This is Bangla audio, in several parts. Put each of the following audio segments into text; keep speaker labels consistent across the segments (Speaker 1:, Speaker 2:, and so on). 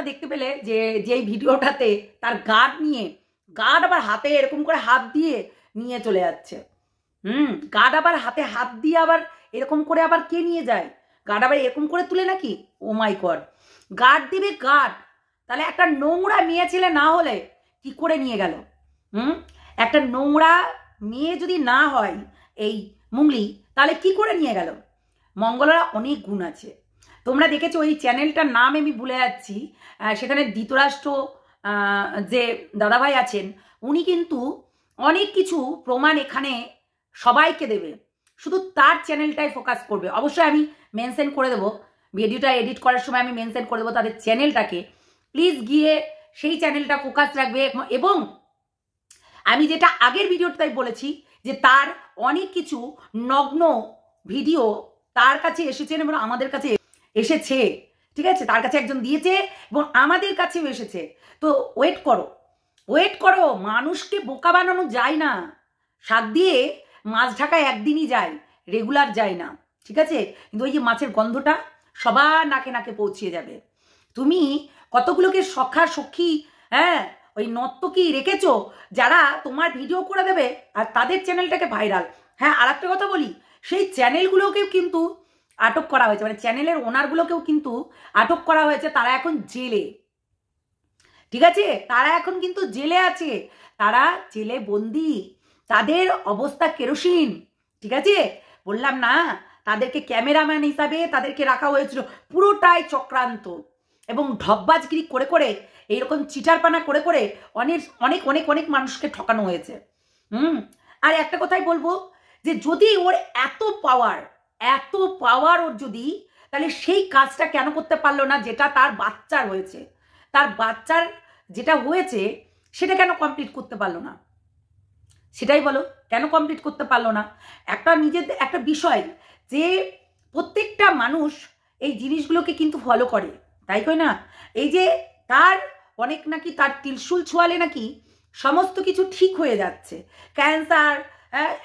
Speaker 1: দেখতে পেলে যে যেই ভিডিওটাতে তার গার্ড নিয়ে গার্ড আবার হাতে এরকম করে হাত দিয়ে নিয়ে চলে যাচ্ছে। গার্ড আবার হাতে হাত দিয়ে আবার এরকম করে আবার কে নিয়ে যায়? গার্ড আবার এরকম করে তুলে নাকি? ও মাই গড, গার্ড দিবে গার্ড, তাহলে একটা নোংরা মেয়ে ছেলে না হলে কি করে নিয়ে গেল? একটা নোংরা মেয়ে যদি না হয় এই মুঙ্গলি, তাহলে কি করে নিয়ে গেল? মঙ্গলার অনেক গুণ আছে, তোমরা দেখেছো। ওই চ্যানেলটার নাম আমি ভুলে যাচ্ছি, সেখানে ধৃতরাষ্ট্র যে দাদাভাই আছেন উনি কিন্তু অনেক কিছু প্রমাণ এখানে সবাইকে দেবে, শুধু তার চ্যানেলটাই ফোকাস করবে। অবশ্যই আমি মেনশন করে দেবো, ভিডিওটা এডিট করার সময় আমি মেনশন করে দেবো তাদের চ্যানেলটাকে, প্লিজ গিয়ে সেই চ্যানেলটা ফোকাস রাখবে। এবং আমি যেটা আগের ভিডিওটাই বলেছি যে তার অনেক কিছু নগ্ন ভিডিও তার কাছে এসেছেন এবং আমাদের কাছে এসেছে, ঠিক আছে? তার কাছে একজন দিয়েছে এবং আমাদের কাছেও এসেছে। তো ওয়েট করো, মানুষকে বোকা বানানো যায় না। শাক দিয়ে মাছ ঢাকায় একদিনই যায়, রেগুলার যায় না, ঠিক আছে? কিন্তু ওই যে মাছের গন্ধটা সবার নাকে নাকে পৌঁছিয়ে যাবে। তুমি কতগুলোকে সখা সখী, ওই নর্তকী রেখেছো যারা তোমার ভিডিও করে দেবে আর তাদের চ্যানেলটাকে ভাইরাল। হ্যাঁ, আর একটা কথা বলি, সেই চ্যানেলগুলোকেও কিন্তু আটক করা হয়েছে, মানে চ্যানেলের ওনারগুলোকেও কিন্তু আটক করা হয়েছে। তারা এখন জেলে, ঠিক আছে? তারা এখন কিন্তু জেলে আছে, তারা জেলে বন্দি, তাদের অবস্থা কেরোসিন, ঠিক আছে? বললাম না, তাদেরকে ক্যামেরাম্যান হিসাবে তাদেরকে রাখা হয়েছিল, পুরোটাই চক্রান্ত এবং ঢপবাজগিরি করে করে, এইরকম চিটারপানা করে করে অনেক অনেক অনেক অনেক মানুষকে ঠকানো হয়েছে। আর একটা কথাই বলবো, যে যদি ওর এত পাওয়ার ওর যদি, তাহলে সেই কাজটা কেন করতে পারলো না যেটা তার বাচ্চার হয়েছে? তার বাচ্চার যেটা হয়েছে সেটা কেন কমপ্লিট করতে পারলো না? সেটাই বলো, কেন কমপ্লিট করতে পারলো না? একটা নিজেদের একটা বিষয় যে প্রত্যেকটা মানুষ এই জিনিসগুলোকে কিন্তু ফলো করে, তাই কই না? এই যে তার অনেক নাকি তার ত্রিশূল ছোঁয়ালে নাকি সমস্ত কিছু ঠিক হয়ে যাচ্ছে, ক্যান্সার,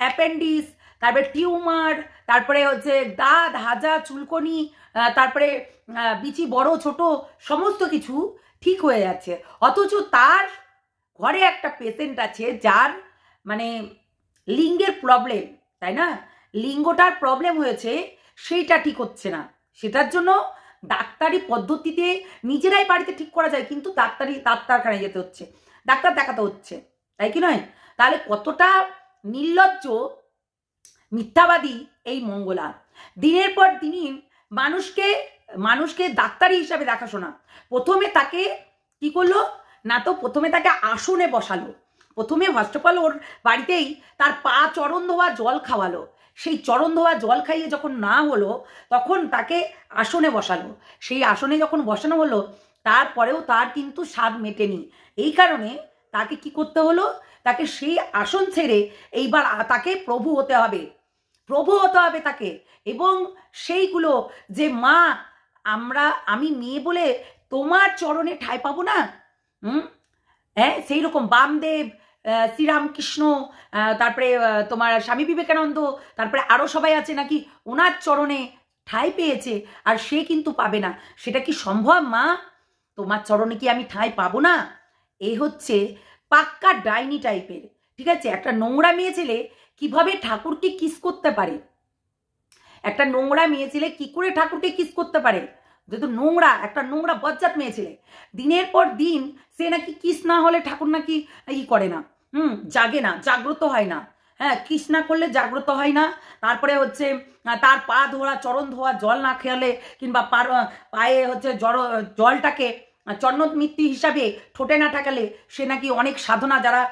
Speaker 1: অ্যাপেন্ডিক্স, তারপরে টিউমার, তারপরে হচ্ছে দাঁত, হাজা, চুলকনি, তারপরে বিচি বড় ছোট সমস্ত কিছু ঠিক হয়ে যাচ্ছে। অথচ তার ঘরে একটা পেশেন্ট আছে যার মানে লিঙ্গের প্রবলেম, তাই না? লিঙ্গটার প্রবলেম হয়েছে, সেইটা ঠিক হচ্ছে না। সেটার জন্য ডাক্তারি পদ্ধতিতে নিজেরাই বাড়িতে ঠিক করা যায়, কিন্তু ডাক্তারখানায় যেতে হচ্ছে, ডাক্তার দেখাতে হচ্ছে, তাই কি নয়? তাহলে কতটা নির্লজ্জ, মিথ্যাবাদী এই মঙ্গলা। দিনের পর দিন মানুষকে ডাক্তারি হিসাবে দেখাশোনা। প্রথমে তাকে কি করলো না, তো প্রথমে তাকে আসনে বসালো। প্রথমে ফার্স্ট অফ অল ওর বাড়িতেই তার পা চরণ ধোয়া জল খাওয়ালো। সেই চরণ ধোয়া জল খাইয়ে যখন না হলো, তখন তাকে আসনে বসালো। সেই আসনে যখন বসানো হলো, তারপরেও তার কিন্তু স্বাদ মেটেনি। এই কারণে তাকে কি করতে হলো, তাকে সেই আসন ছেড়ে এইবার তাকে প্রভু হতে হবে তাকে। এবং সেইগুলো যে মা, আমি মেয়ে বলে তোমার চরণে ঠাঁই পাবো না, সেই রকম বামদেব, শ্রীরামকৃষ্ণ, তারপরে তোমার স্বামী বিবেকানন্দ, তারপরে আরো সবাই আছে নাকি ওনার চরণে ঠাঁই পেয়েছে, আর সে কিন্তু পাবে না। সেটা কি সম্ভব মা? তোমার চরণে কি আমি ঠাঁই পাবো না? এ হচ্ছে পাক্কা ডাইনি টাইপের, ঠিক আছে? একটা নোংরা মেয়ে ছেলে কিভাবে ঠাকুরকে কিস করতে পারে? একটা নোংরা মেয়ে ছেলে কি করে ঠাকুরকে কিস করতে পারে? যেহেতু একটা নোংরা বজ্জাত মেয়ে ছেলে, দিনের পর দিন সে নাকি কিস না হলে ঠাকুর নাকি করে না, জাগে না, জাগ্রত হয় না। হ্যাঁ, কিস না করলে জাগ্রত হয় না। তারপরে হচ্ছে তার পা ধোয়া, চরণ ধোয়া জল না খেয়ালে, কিংবা পায়ে হচ্ছে জলটাকে চন্নমিত্তি হিসাবে ঠোঁটে না ঠাকালে সে নাকি অনেক সাধনা, যারা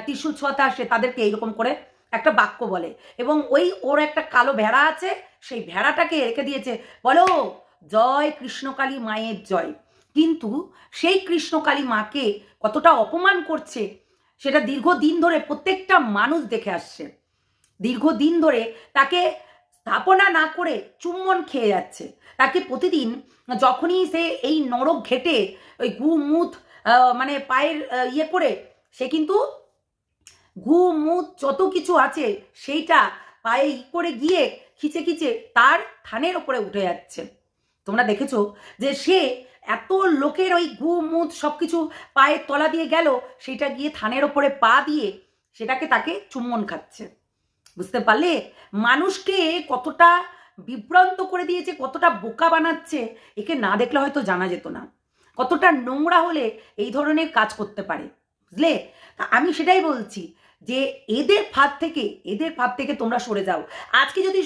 Speaker 1: ত্রিশূল ছোঁয়াতে আসে তাদেরকে এইরকম করে একটা বাক্য বলে, এবং ওর একটা কালো ভেড়া আছে, সেই ভেড়াটাকে রেখে দিয়েছে, বলো জয় কৃষ্ণকালী মায়ের জয়। কিন্তু সেই কৃষ্ণকালী মাকে কতটা অপমান করছে সেটা দীর্ঘদিন ধরে প্রত্যেকটা মানুষ দেখে আসছে। দীর্ঘদিন ধরে তাকে স্থাপনা না করে চুম্বন খেয়ে যাচ্ছে। তাকে প্রতিদিন যখনই সে এই নরক ঘেটে ওই গুমুত মানে পায়ের ইয়ে করে, সে কিন্তু গুমুত যত কিছু আছে সেইটা পায়ে করে গিয়ে খিচে খিচে তার থানের ওপরে উঠে যাচ্ছে। তোমরা দেখেছো যে সে এত লোকের ওই গুমুত সবকিছু পায়ের তলা দিয়ে গেল, সেটা গিয়ে থানের ওপরে পা দিয়ে সেটাকে তাকে চুম্বন খাচ্ছে। বুঝতে পারলে মানুষকে কতটা বিভ্রান্ত করে দিয়েছে, কতটা বোকা বানাচ্ছে, একে না দেখলে হয়তো জানা যেত না কতটা নোংরা হলে এই ধরনের কাজ করতে পারে। বুঝলে? আমি সেটাই বলছি যে এদের ফাঁদ থেকে তোমরা সরে যাও। আজকে যদি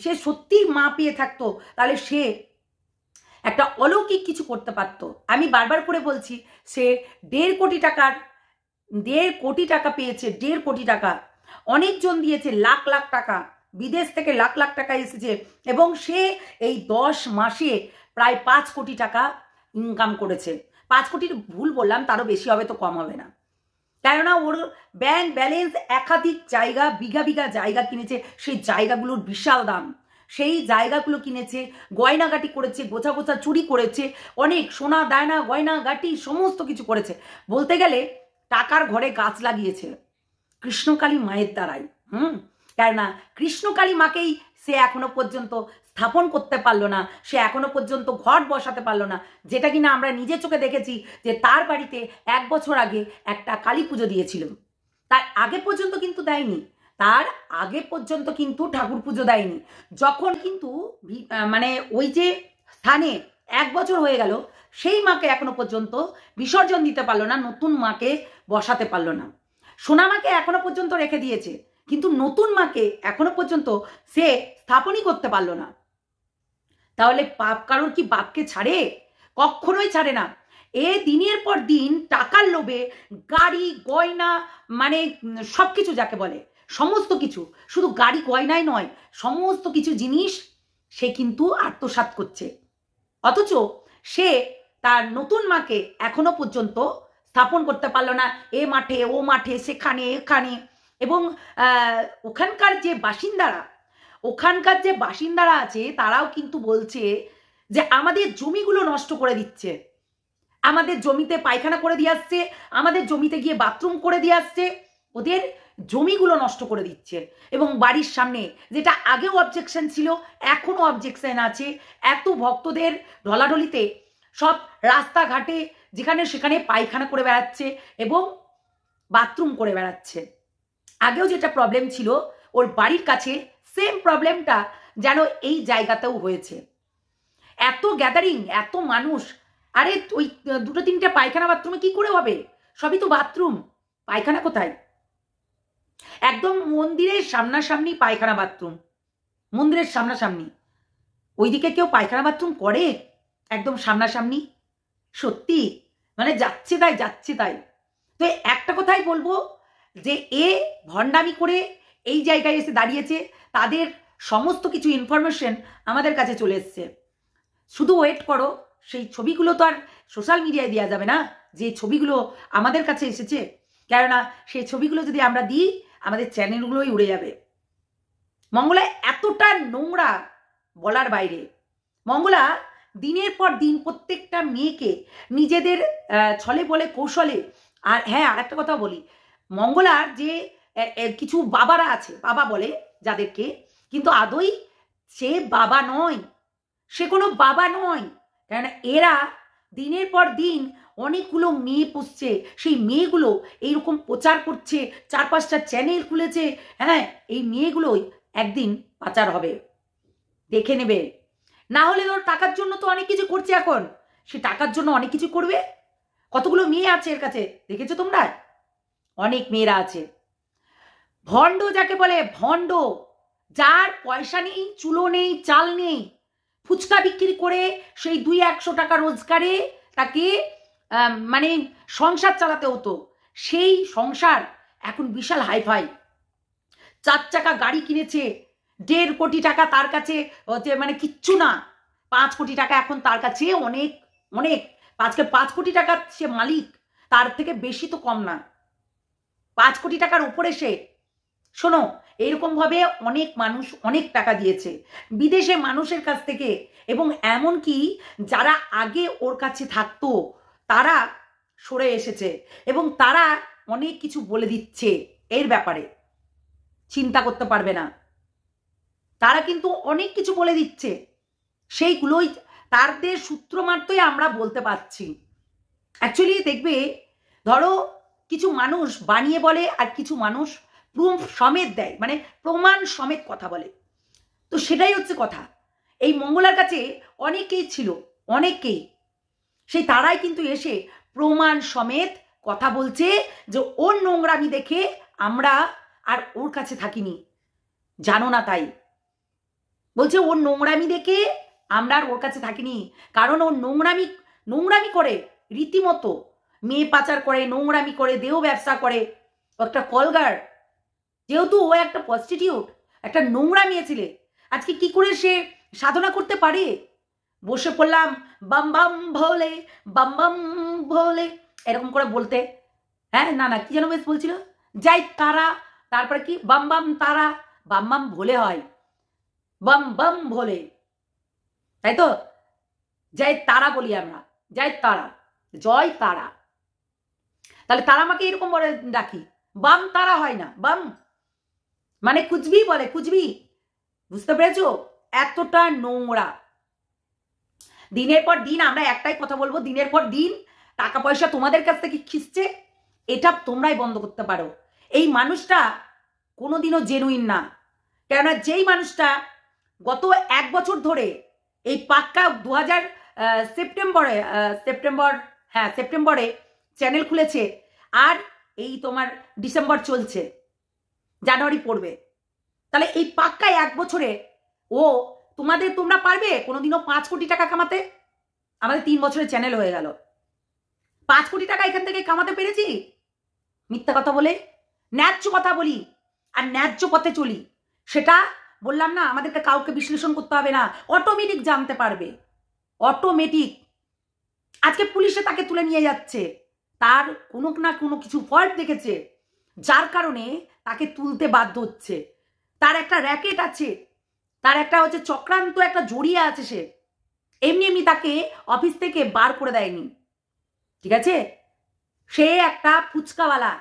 Speaker 1: সে সত্যি মা পেয়ে থাকতো, তাহলে সে একটা অলৌকিক কিছু করতে পারতো। আমি বারবার করে বলছি, সে 1.5 কোটি টাকা পেয়েছে, 1.5 কোটি টাকা। অনেকজন দিয়েছে লাখ লাখ টাকা, বিদেশ থেকে লাখ লাখ টাকা এসেছে, এবং সে এই 10 মাসে প্রায় 5 কোটি টাকা ইনকাম করেছে। 5 কোটির ভুল বললাম, তারও বেশি হবে তো কম হবে না, কেননা ওর ব্যাংক ব্যালেন্স একাধিক জায়গা, বিঘা বিঘা জায়গা কিনেছে, সেই জায়গাগুলোর বিশাল দাম। সেই জায়গাগুলো কিনেছে, গয়নাগাটি করেছে, গোছা গোছা চুরি করেছে, অনেক সোনা দায়না গয়নাগাটি সমস্ত কিছু করেছে। বলতে গেলে টাকার ঘরে গাছ লাগিয়েছে কৃষ্ণকালী মায়ের দ্বারাই। কেননা কৃষ্ণকালী মাকেই সে এখনো পর্যন্ত স্থাপন করতে পারলো না, সে এখনো পর্যন্ত ঘট বসাতে পারলো না, যেটা কিনা আমরা নিজে চোখে দেখেছি যে তার বাড়িতে 1 বছর আগে একটা কালী পুজো দিয়েছিল। তার আগে পর্যন্ত কিন্তু দেয়নি, তার আগে পর্যন্ত কিন্তু ঠাকুর পুজো দেয়নি। যখন কিন্তু মানে ওই যে স্থানে 1 বছর হয়ে গেল, সেই মাকে এখনো পর্যন্ত বিসর্জন দিতে পারলো না, নতুন মাকে বসাতে পারলো না। সোনা মাকে এখনো পর্যন্ত রেখে দিয়েছে, কিন্তু নতুন মাকে এখনো পর্যন্ত সে স্থাপনই করতে পারলো না। তাহলে পাপ কারোর কি বাপকে ছাড়ে? কখনোই ছাড়ে না। এ দিনের পর দিন টাকার লোভে গাড়ি গয়না, মানে সবকিছু যাকে বলে সমস্ত কিছু, শুধু গাড়ি গয়নাই নয়, সমস্ত কিছু জিনিস সে কিন্তু আত্মসাৎ করছে। অথচ সে তার নতুন মাকে এখনো পর্যন্ত স্থাপন করতে পারলো না। এ মাঠে ও মাঠে, সেখানে এখানে। এবং ওখানকার যে বাসিন্দারা আছে, তারাও কিন্তু বলছে যে আমাদের জমিগুলো নষ্ট করে দিচ্ছে, আমাদের জমিতে পায়খানা করে দিয়ে আসছে, আমাদের জমিতে গিয়ে বাথরুম করে দিয়ে আসছে, ওদের জমিগুলো নষ্ট করে দিচ্ছে। এবং বাড়ির সামনে, যেটা আগেও অবজেকশন ছিল এখনো অবজেকশন আছে, এত ভক্তদের ঢলাঢলিতে সব রাস্তাঘাটে যেখানে সেখানে পায়খানা করে বেড়াচ্ছে এবং বাথরুম করে বেড়াচ্ছে। আগেও যেটা প্রবলেম ছিল ওর বাড়ির কাছে, সেম প্রবলেমটা যেন এই জায়গাতেও হয়েছে। এত গ্যাদারিং, এত মানুষ, আরে ওই 2-3টে পায়খানা বাথরুমে কি করে হবে? সবই তো বাথরুম, পায়খানা কোথায়? একদম মন্দিরের সামনাসামনি পায়খানা বাথরুম, মন্দিরের সামনাসামনি। ওইদিকে কেউ পায়খানা বাথরুম করে একদম সামনাসামনি? সত্যি মানে যাচ্ছে তাই। তো একটা কথাই বলবো যে এ ভণ্ডামি করে এই জায়গায় এসে দাঁড়িয়েছে, তাদের সমস্ত কিছু ইনফরমেশন আমাদের কাছে চলে এসছে। শুধু ওয়েট করো, সেই ছবিগুলো তো আর সোশ্যাল মিডিয়ায় দেওয়া যাবে না, যে ছবিগুলো আমাদের কাছে এসেছে, কেননা সেই ছবিগুলো যদি আমরা দিই আমাদের চ্যানেলগুলোই উড়ে যাবে। মঙ্গলা এতটা নোংরা বলার বাইরে। মঙ্গলা দিনের পর দিন প্রত্যেকটা মেয়েকে নিজেদের ছলে বলে কৌশলে, আর হ্যাঁ আর একটা কথা বলি, মঙ্গলার যে কিছু বাবারা আছে, বাবা বলে যাদেরকে, কিন্তু আদৌ সে বাবা নয়, সে কোনো বাবা নয়। কেন এরা দিনের পর দিন অনেকগুলো মেয়ে পুষছে, সেই মেয়েগুলো এইরকম প্রচার করছে, 4-5টা চ্যানেল খুলেছে। হ্যাঁ, এই মেয়েগুলোই একদিন পাচার হবে, দেখে নেবে। না হলে ওর টাকার জন্য তো অনেক কিছু করছে, এখন সে টাকার জন্য অনেক কিছু করবে। কতগুলো মেয়ে আছে এর কাছে, দেখেছো তোমরা? অনেক মেয়েরা আছে। ভণ্ড যাকে বলে, ভণ্ড, যার পয়সা নেই, চুলো নেই, চাল নেই, ফুচকা বিক্রি করে সেই 200-100 টাকা রোজগারে তাকে মানে সংসার চালাতে হতো। সেই সংসার এখন বিশাল হাইফাই, 4 চাকা গাড়ি কিনেছে, 1.5 কোটি টাকা তার কাছে হচ্ছে মানে কিচ্ছু না, 5 কোটি টাকা এখন তার কাছে অনেক অনেক। আজকে 5 কোটি টাকার সে মালিক, তার থেকে বেশি তো কম না, 5 কোটি টাকার উপরে সে। শোনো, এরকমভাবে অনেক মানুষ অনেক টাকা দিয়েছে বিদেশে মানুষের কাছ থেকে, এবং এমনকি যারা আগে ওর কাছে থাকতো তারা সরে এসেছে এবং তারা অনেক কিছু বলে দিচ্ছে এর ব্যাপারে, চিন্তা করতে পারবে না। তারা কিন্তু অনেক কিছু বলে দিচ্ছে, সেইগুলোই তাদের সূত্র মাত্রই আমরা বলতে পারছি। অ্যাকচুয়ালি দেখবে, ধরো কিছু মানুষ বানিয়ে বলে আর কিছু মানুষ প্রুফ সমেত দেয়, মানে প্রমাণ সমেত কথা বলে। তো সেটাই হচ্ছে কথা। এই মঙ্গলার কাছে অনেকেই ছিল, অনেকেই, সেই তারাই কিন্তু এসে প্রমাণ সমেত কথা বলছে যে ওর নোংরামি দেখে আমরা আর ওর কাছে থাকিনি, জানো না তাই বলছে। ওর নোংরামি দেখে আমরা আর ওর কাছে থাকিনি, কারণ ওর নোংরামি করে রীতিমতো, মেয়ে পাচার করে, নোংরামি করে, দেহ ব্যবসা করে, ও একটা কলগার। যেহেতু ও একটা প্রস্টিটিউট, একটা নোংরা মেয়ে ছিলে, আজকে কি করে সে সাধনা করতে পারে? বসে পড়লাম বাম বাম ভোলে, বাম বাম ভোলে, এরকম করে বলতে। হ্যাঁ, না না, কি যেন বেশ বলছিল, যাই তারা, তারপরে কি বাম বাম তারা, বাম বাম ভোলে হয়, বাম বাম ভোলে, তাই তো? জয় তারা বলি আমরা, জয় তারা, জয় তারা। তাহলে তারা আমাকে এরকম বলে ডাকি, বাম তারা হয় না, বাম মানে কুচবি বলে, কুচবি, বুঝতে পেরেছো? এতটা নোংরা। দিনের পর দিন আমরা একটাই কথা বলবো, দিনের পর দিন টাকা পয়সা তোমাদের কাছ থেকে খিসছে, এটা তোমরাই বন্ধ করতে পারো। এই মানুষটা কোনোদিনও জেনুইন না, কেননা যেই মানুষটা গত 1 বছর ধরে এই পাক্কা 2000 সেপ্টেম্বরে চ্যানেল খুলেছে, আর এই তোমার ডিসেম্বর চলছে, জানুয়ারি পড়বে, তাহলে এই পাক্কা 1 বছরে ও তোমরা পারবে কোনোদিনও 5 কোটি টাকা কামাতে? আমাদের 3 বছরের চ্যানেল হয়ে গেল, 5 কোটি টাকা এখান থেকে কামাতে পেরেছি? মিথ্যা কথা বলে? ন্যায্য কথা বলি আর ন্যায্য পথে চলি, সেটা বললাম না, আমাদেরকে কাউকে বিশ্লেষণ করতে হবে না, অটোমেটিক জানতে পারবে, অটোমেটিক। আজকে পুলিশে তাকে তুলে নিয়ে যাচ্ছে, তার কোনো না কোনো কিছু ফল্ট দেখেছে, যার কারণে তাকে তুলতে বাধ্য হচ্ছে। তার একটা র্যাকেট আছে, তার একটা হচ্ছে চক্রান্ত একটা জড়িয়ে আছে, সে এমনি তাকে অফিস থেকে বার করে দেয়নি, ঠিক আছে? সে একটা ফুচকাওয়ালা,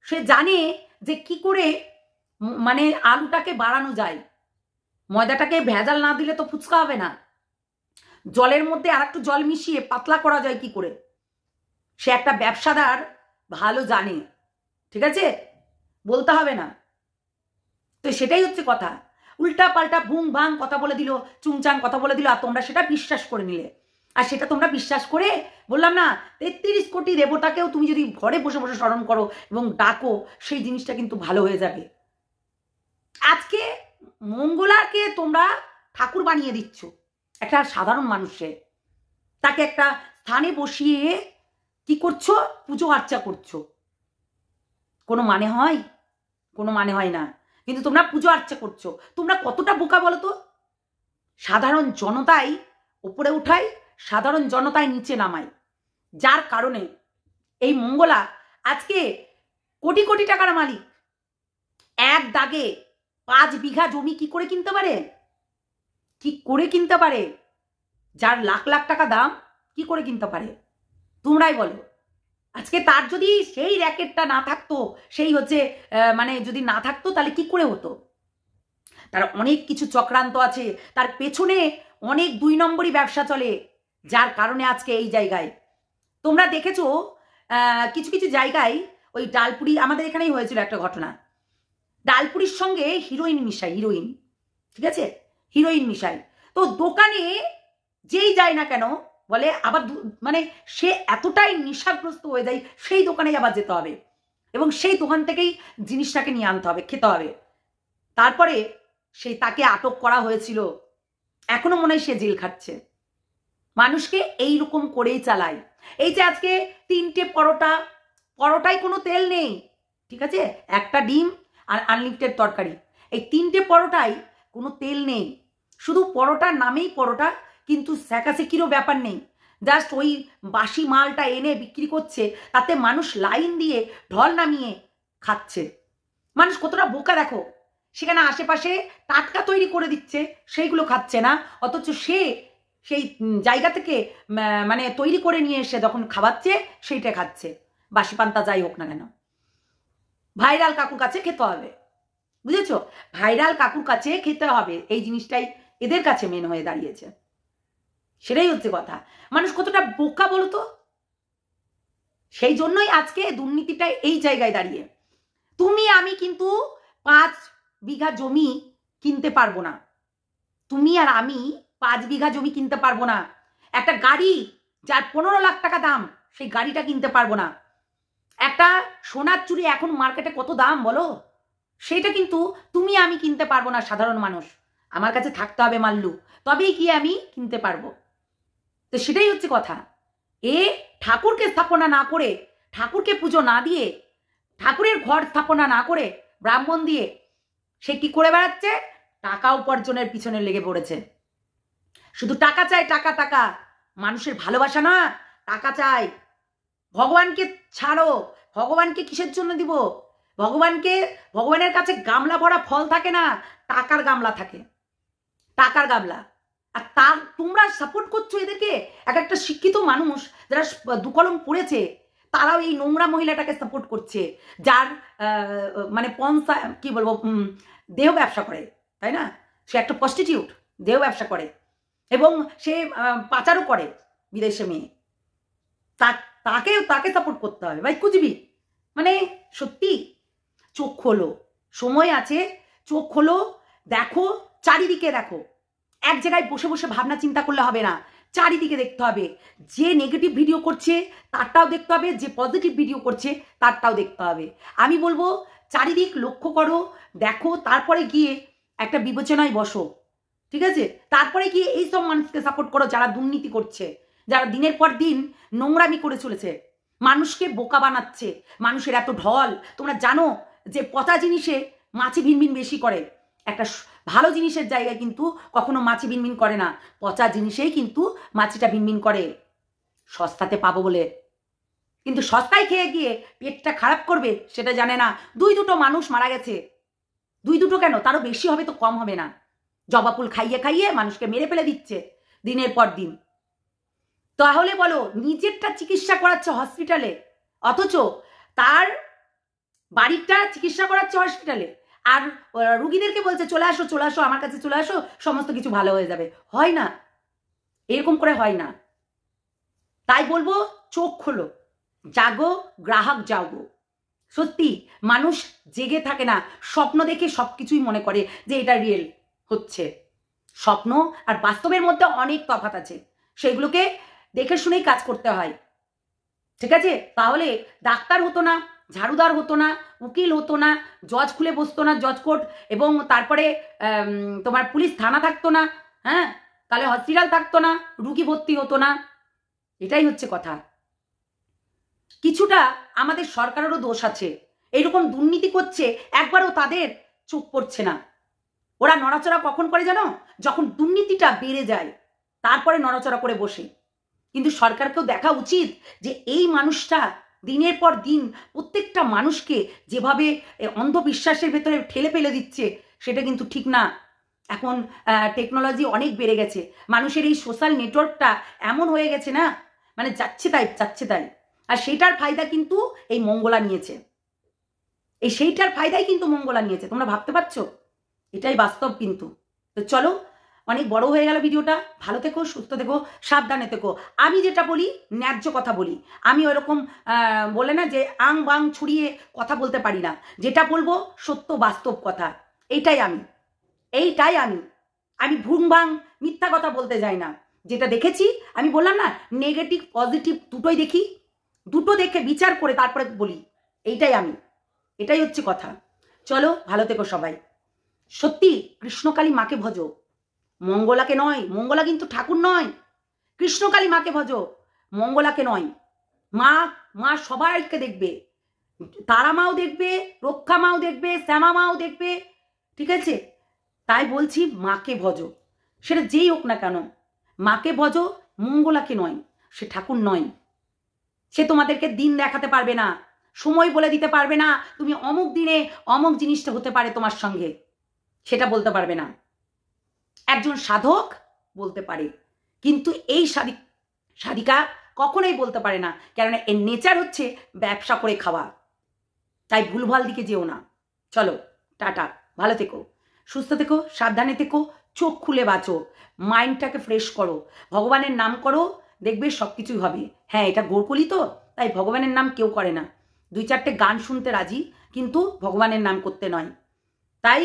Speaker 1: সে জানে যে কি করে মানে আলুটাকে বাড়ানো যায়, ময়দাটাকে ভেজাল না দিলে তো ফুচকা হবে না, জলের মধ্যে আর একটু জল মিশিয়ে পাতলা করা যায় কি করে, সে একটা ব্যবসাদার, ভালো জানে, ঠিক আছে? বলতে হবে না। তো সেটাই হচ্ছে কথা, উল্টা পাল্টা ভুং ভাং কথা বলে দিল, চুংচাং কথা বলে দিল, আর তোমরা সেটা বিশ্বাস করে নিলে। আর সেটা তোমরা বিশ্বাস করে, বললাম না, 33 কোটি দেবতাকেও তুমি যদি ঘরে বসে বসে স্মরণ করো এবং ডাকো, সেই জিনিসটা কিন্তু ভালো হয়ে যাবে। আজকে মঙ্গলাকে তোমরা ঠাকুর বানিয়ে দিচ্ছ, একটা সাধারণ মানুষে তাকে একটা স্থানে বসিয়ে কি করছো? পুজো আর্চা করছো। কোনো মানে হয়? কোনো মানে হয় না, কিন্তু তোমরা পুজো আর্চা করছো। তোমরা কতটা বোকা বলো তো? সাধারণ জনতাই উপরে উঠায়, সাধারণ জনতাই নিচে নামায়, যার কারণে এই মঙ্গলা আজকে কোটি কোটি টাকার মালিক। এক দাগে 5 বিঘা জমি কি করে কিনতে পারে? কি করে কিনতে পারে? যার লাখ লাখ টাকা দাম, কি করে কিনতে পারে? তোমরাই বলো। আজকে তার যদি সেই র্যাকেটটা না থাকতো, সেই হচ্ছে মানে যদি না থাকতো, তাহলে কি করে হতো? তার অনেক কিছু চক্রান্ত আছে, তার পেছনে অনেক 2 নম্বরই ব্যবসা চলে, যার কারণে আজকে এই জায়গায় তোমরা দেখেছো কিছু কিছু জায়গায় ওই ডালপুরি, আমাদের এখানেই হয়েছিল একটা ঘটনা, ডালপুরির সঙ্গে হিরোইন মিশাই, হিরোইন, ঠিক আছে, হিরোইন মিশাই। তো দোকানে যেই যায় না কেন বলে আবার মানে সে এতটাই নেশাগ্রস্ত হয়ে যায়, সেই দোকানেই আবার যেতে হবে এবং সেই দোকান থেকেই জিনিসটাকে নিয়ে আনতে হবে, খেতে হবে। তারপরে তাকে আটক করা হয়েছিল, এখনো মনে হয় সে জেল খাচ্ছে। মানুষকে এইরকম করেই চালায়। এই যে আজকে 3টে পরোটায় কোনো তেল নেই, ঠিক আছে, একটা ডিম আর আনলিমিটেড তরকারি। এই 3টে পরোটাই কোনো তেল নেই, শুধু পরোটার নামেই পরোটা, কিন্তু স্যাকাসেকিরও ব্যাপার নেই। জাস্ট ওই বাসি মালটা এনে বিক্রি করছে, তাতে মানুষ লাইন দিয়ে ঢল নামিয়ে খাচ্ছে। মানুষ কতটা বোকা দেখো, সেখানে আশেপাশে টাটকা তৈরি করে দিচ্ছে, সেইগুলো খাচ্ছে না, অথচ সে সেই জায়গা থেকে মানে তৈরি করে নিয়ে এসে যখন খাওয়াচ্ছে সেইটা খাচ্ছে, বাসি পান্তা যাই হোক না কেন। ভাইরাল কাকুর কাছে খেতে হবে, বুঝেছো? ভাইরাল কাকুর কাছে খেতে হবে, এই জিনিসটাই এদের কাছে মেন হয়ে দাঁড়িয়েছে। সেটাই হচ্ছে কথা। মানুষ কতটা বোকা বলো তো। সেই জন্যই আজকে দুর্নীতিটা এই জায়গায় দাঁড়িয়ে। তুমি আমি কিন্তু 5 বিঘা জমি কিনতে পারবো না, তুমি আর আমি 5 বিঘা জমি কিনতে পারবো না। একটা গাড়ি যার 15 লাখ টাকা দাম, সেই গাড়িটা কিনতে পারবো না। একটা সোনার চুড়ি এখন মার্কেটে কত দাম বলো, সেটা কিন্তু তুমি আমি কিনতে পারবো না সাধারণ মানুষ। আমার কাছে থাকতে হবে মাল্লু, তবেই কি আমি কিনতে পারবো। তো সেটাই হচ্ছে কথা। এ ঠাকুরকে স্থাপনা না করে, ঠাকুরকে পুজো না দিয়ে, ঠাকুরের ঘর স্থাপনা না করে, ব্রাহ্মণ দিয়ে সে কি করে বেড়াচ্ছে? টাকা উপার্জনের পিছনে লেগে পড়েছে। শুধু টাকা চাই, টাকা টাকা। মানুষের ভালোবাসা না, টাকা চাই। ভগবানকে ছাড়ো, ভগবানকে কিসের জন্য দিব? ভগবানের কাছে গামলা ভরা ফল থাকে না, টাকার গামলা থাকে, টাকার গামলা। আর তোমরা সাপোর্ট করছো এদেরকে। একটা শিক্ষিত মানুষ যারা 2 কলম পড়েছে, তারাও এই নোংরা মহিলাটাকে সাপোর্ট করছে, যার মানে কি বলবো, দেহ ব্যবসা করে, তাই না? সে একটা প্রস্টিটিউট, দেহ ব্যবসা করে, এবং সে পাচারও করে বিদেশে মেয়ে। তাকে সাপোর্ট করতে হবে ভাই, কুচবি। মানে সত্যি, চোখ খোলো, সময় আছে, চোখ খোলো, দেখো, চারিদিকে দেখো। এক জায়গায় বসে বসে ভাবনা চিন্তা করলে হবে না, চারিদিকে দেখতে হবে। যে নেগেটিভ ভিডিও করছে তারটাও দেখতে হবে, যে পজিটিভ ভিডিও করছে তারটাও দেখতে হবে। আমি বলবো চারিদিক লক্ষ্য করো, দেখো, তারপরে গিয়ে একটা বিবেচনায় বসো, ঠিক আছে? তারপরে গিয়ে এইসব মানুষকে সাপোর্ট করো যারা দুর্নীতি করছে, যারা দিনের পর দিন নোংরামি করে চলেছে, মানুষকে বোকা বানাচ্ছে। মানুষের এত ঢল, তোমরা জানো যে পচা জিনিসে মাছি ভিনভিন বেশি করে। একটা ভালো জিনিসের জায়গায় কিন্তু কখনো মাছি ভিনভিন করে না, পচা জিনিসেই কিন্তু মাছিটা ভিনভিন করে, সস্তাতে পাবো বলে। কিন্তু সস্তায় খেয়ে গিয়ে পেটটা খারাপ করবে সেটা জানে না। 2-2 মানুষ মারা গেছে, 2-2 কেন, তারও বেশি হবে তো কম হবে না। জবা ফুল খাইয়ে খাইয়ে মানুষকে মেরে ফেলে দিচ্ছে দিনের পর দিন। তাহলে বলো, নিজেরটা চিকিৎসা করাচ্ছে হসপিটালে, অথচ তার বাড়িটা চিকিৎসা করাচ্ছে হসপিটালে, আর রুগীদেরকে বলছে চলে আসো, চলে আসো, আমার কাছে চলে আসো, সমস্ত কিছু ভালো হয়ে যাবে। হয় না, এরকম করে হয় না। তাই বলবো চোখ খোলো, জাগো, গ্রাহক জাগো। সত্যি মানুষ জেগে থাকে না, স্বপ্ন দেখে সবকিছুই মনে করে যে এটা রিয়েল হচ্ছে। স্বপ্ন আর বাস্তবের মধ্যে অনেক তফাৎ আছে, সেগুলোকে দেখে শুনেই কাজ করতে হয়, ঠিক আছে? তাহলে ডাক্তার হতো না, ঝাড়ুদার হতো না, উকিল হতো না, জজ খুলে বসতো না, জজ কোর্ট, এবং তারপরে তোমার পুলিশ থানা থাকতো না, হ্যাঁ, তাহলে হসপিটাল থাকতো না, রুগী ভর্তি হতো না। এটাই হচ্ছে কথা। কিছুটা আমাদের সরকারেরও দোষ আছে, এইরকম দুর্নীতি করছে, একবারও তাদের চোখ পড়ছে না। ওরা নড়াচড়া কখন করে জানো? যখন দুর্নীতিটা বেড়ে যায়, তারপরে নড়াচড়া করে বসে। কিন্তু সরকারকেও দেখা উচিত যে এই মানুষটা দিনের পর দিন প্রত্যেকটা মানুষকে যেভাবে অন্ধবিশ্বাসের ভেতরে ঠেলে ফেলে দিচ্ছে, সেটা কিন্তু ঠিক না। এখন টেকনোলজি অনেক বেড়ে গেছে, মানুষের এই সোশ্যাল নেটওয়ার্কটা এমন হয়ে গেছে না, মানে যাচ্ছে তাই। আর সেইটার ফায়দা কিন্তু এই মঙ্গলা নিয়েছে, সেইটার ফায়দাই কিন্তু মঙ্গলা নিয়েছে। তোমরা ভাবতে পারছো? এটাই বাস্তব কিন্তু। তো চলো, অনেক বড় হয়ে গেল ভিডিওটা। ভালো থেকো, সুস্থ থেকো, সাবধানে থেকো। আমি যেটা বলি ন্যায্য কথা বলি, আমি ওরকম বলে না যে আং বাং ছুড়িয়ে কথা বলতে পারি না। যেটা বলবো সত্য বাস্তব কথা, এইটাই আমি ভুং ভাং মিথ্যা কথা বলতে যাই না। যেটা দেখেছি, আমি বললাম না, নেগেটিভ পজিটিভ দুটোই দেখি, দুটো দেখে বিচার করে তারপরে বলি, এটাই হচ্ছে কথা। চলো, ভালো থেকো সবাই। সত্যি কৃষ্ণকালী মাকে ভজো, মঙ্গলাকে নয়। মঙ্গলা কিন্তু ঠাকুর নয়, কৃষ্ণকালী মাকে ভজো, মঙ্গলাকে নয়। মা সবাইকে দেখবে, তারা মাও দেখবে, রক্ষা মাও দেখবে, শ্যামা মাও দেখবে, ঠিক আছে? তাই বলছি মাকে ভজো, সেটা যেই হোক না কেন, মাকে ভজো, মঙ্গলাকে নয়। সে ঠাকুর নয়, সে তোমাদেরকে দিন দেখাতে পারবে না, সময় বলে দিতে পারবে না তুমি অমুক দিনে অমুক জিনিসটা হতে পারে তোমার সঙ্গে, সেটা বলতে পারবে না। একজন সাধক বলতে পারে, কিন্তু এই সাধিকা কখনোই বলতে পারে না, কারণ এর নেচার হচ্ছে ব্যবসা করে খাওয়া। তাই ভুলভাল দিকে যেও না। চলো, টাটা, ভালো থেকো, সুস্থ থেকো, সাবধানে থেকো, চোখ খুলে বাঁচো, মাইন্ডটাকে ফ্রেশ করো, ভগবানের নাম করো, দেখবে সব কিছুই হবে। হ্যাঁ, এটা গোরকলি তো, তাই ভগবানের নাম কেউ করে না। 2-4টে গান শুনতে রাজি, কিন্তু ভগবানের নাম করতে নয়। তাই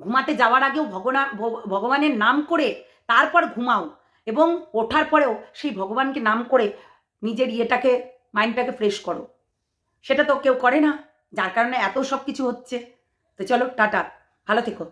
Speaker 1: ঘুমাতে যাওয়ার আগেও ভগবানের নাম করে তারপর ঘুমাও, এবং ওঠার পরেও সেই ভগবানকে নাম করে নিজের ইয়েটাকে, মাইন্ডটাকে ফ্রেশ করো। সেটা তো কেউ করে না, যার কারণে এত সব কিছু হচ্ছে। তো চলো, টাটা, ভালো থেকো।